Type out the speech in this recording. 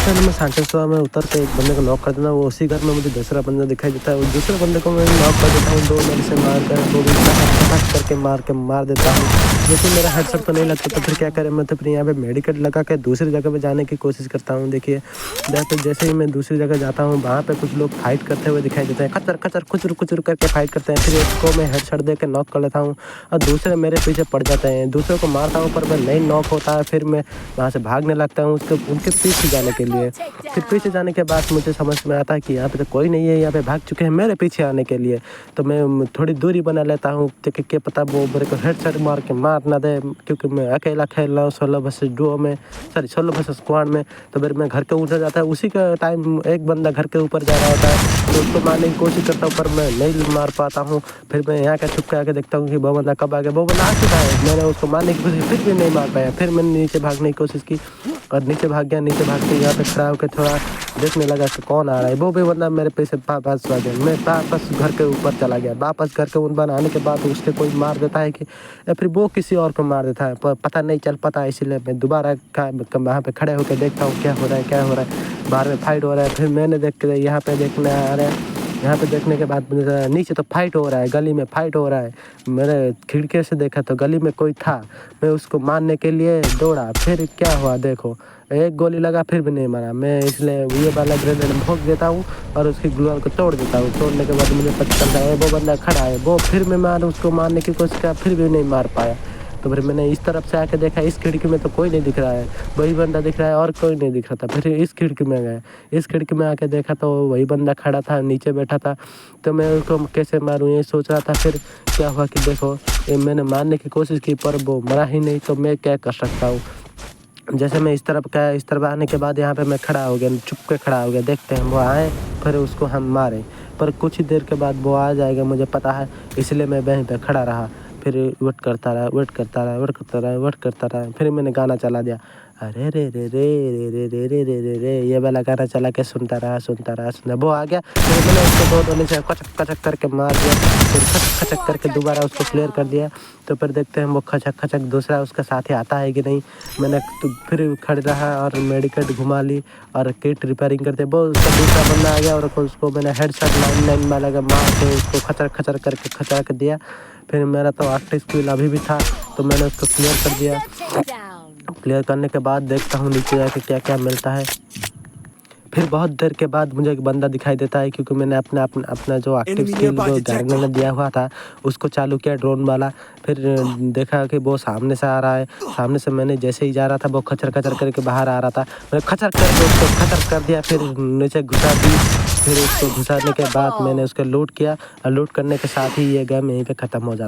पहले मैं सांचों में उतर के एक बंदे को नॉक कर देता हूँ, उसी घर में मुझे दूसरा बंदा दिखाई देता है, उस दूसरे बंदे को मैं नॉक कर देता हूँ, 2 मेरे से मार कर वो भी फटाक करके मार देता हूँ। लेकिन मेरा हेडशॉट तो नहीं लगता, तो फिर क्या करें, मैं तो फिर यहाँ पे मेडिकेट लगा के दूसरी जगह पे जाने की कोशिश करता हूँ। देखिए जैसे ही मैं दूसरी जगह जाता हूँ, वहाँ पे कुछ लोग फाइट करते हुए दिखाई देते हैं, खचर खचर खुचर करके फाइट करते हैं। फिर एक को मैं हेडशॉट दे के नॉक कर लेता हूँ और दूसरे मेरे पीछे पड़ जाते हैं। दूसरे को मारता हूँ पर मैं नहीं नॉक होता है। फिर मैं वहाँ से भागने लगता हूँ उनके पीछे जाने के लिए। फिर पीछे जाने के बाद मुझे समझ में आता है कि यहाँ पे तो कोई नहीं है, यहाँ पे भाग चुके हैं मेरे पीछे आने के लिए। तो मैं थोड़ी दूरी बना लेता हूँ कि क्या पता वो मेरे को हेडशॉट मार के मार ना दे, क्योंकि मैं अकेला खेल रहा हूँ 16 वर्सेस डुओ में, सॉरी 16 वर्सेस स्क्वाड में। तो फिर मैं घर के ऊपर जाता है, उसी का टाइम एक बंदा घर के ऊपर जा रहा होता है, तो उसको मारने की कोशिश करता हूँ पर मैं नहीं मार पाता हूँ। फिर मैं यहाँ का छुप के आके देखता हूँ कि वो बंदा कब आ गया। वो बंदा आ चुका है, मैंने उसको मारने की कोशिश फिर भी नहीं मार पाया। फिर मैंने नीचे भागने की कोशिश की और नीचे भाग गया। नीचे भाग के यहाँ पे खड़ा होकर थोड़ा देखने लगा कि कौन आ रहा है। वो भी बंदा मेरे पीछे वापस आ गया। मैं वापस घर के ऊपर चला गया। वापस घर के ऊपर आने के बाद उसके कोई मार देता है कि या फिर वो किसी और को मार देता है, पता नहीं चल पाता। इसीलिए मैं दोबारा वहाँ पे खड़े होकर देखता हूँ क्या हो रहा है। बाहर में फाइट हो रहा है। फिर मैंने देख के यहाँ पे देखने आ रहा है। यहाँ पे देखने के बाद मुझे नीचे तो फाइट हो रहा है, गली में फाइट हो रहा है। मैंने खिड़की से देखा तो गली में कोई था। मैं उसको मारने के लिए दौड़ा, फिर क्या हुआ देखो, एक गोली लगा फिर भी नहीं मारा। मैं इसलिए ये वाला ग्रेनेड भोंक देता हूँ और उसकी ग्लूवाल को तोड़ देता हूँ। तोड़ने के बाद मुझे पता चलता है वो बंदा खड़ा है। वो फिर मैं उसको मारने की कोशिश किया, फिर भी नहीं मार पाया। तो फिर मैंने इस तरफ से आके देखा, इस खिड़की में तो कोई नहीं दिख रहा है, वही बंदा दिख रहा है और कोई नहीं दिख रहा था। फिर इस खिड़की में गए, इस खिड़की में आके देखा तो वही बंदा खड़ा था, नीचे बैठा था। तो मैं उसको कैसे मारूं ये सोच रहा था। फिर क्या हुआ कि देखो, ये मैंने मारने की कोशिश की पर वो मरा ही नहीं, तो मैं क्या कर सकता हूँ। जैसे मैं इस तरफ आने के बाद यहाँ पे मैं खड़ा हो गया, चुप के खड़ा हो गया, देखते हैं वो आए फिर उसको हम मारें। पर कुछ ही देर के बाद वो आ जाएगा मुझे पता है, इसलिए मैं वहीं पे खड़ा रहा। फिर वेट करता रहा। फिर मैंने गाना चला दिया, अरे रे रे रे रे रे रे रे रे रे रे, ये वाला गाना चला के सुनता रहा। वो आ गया, फिर मैंने उसको 2 गोली से खचक खचक करके मार दिया। फिर खचक खचक करके दोबारा उसको क्लियर कर दिया। तो फिर देखते हैं वो खचक खचक दूसरा उसका साथी आता है कि नहीं। मैंने तो फिर खड़े रहा और मेडिकेट घुमा ली और किट रिपेयरिंग करते वो उसका दूसरा बंदा आ गया और उसको मैंने हेडशॉट 9 वाला का मार के उसको खचर खचर करके खचा के दिया। फिर मेरा तो आखिरी स्किल अभी भी था, तो मैंने उसको क्लियर कर दिया। क्लियर करने के बाद देखता हूँ नीचे जाके क्या क्या मिलता है। फिर बहुत देर के बाद मुझे एक बंदा दिखाई देता है, क्योंकि मैंने अपना जो एक्टिव स्किल जो गैरेज में दिया हुआ था उसको चालू किया, ड्रोन वाला। फिर देखा कि वो सामने से आ रहा है। सामने से मैंने जैसे ही जा रहा था वो खचर खचर करके बाहर आ रहा था। मैंने खचर करके उसको खचर कर दिया, फिर नीचे घुसा दी। फिर उसको घुसाने के बाद मैंने उसको लूट किया और लूट करने के साथ ही ये गेम यहीं पे ख़त्म हो जाता।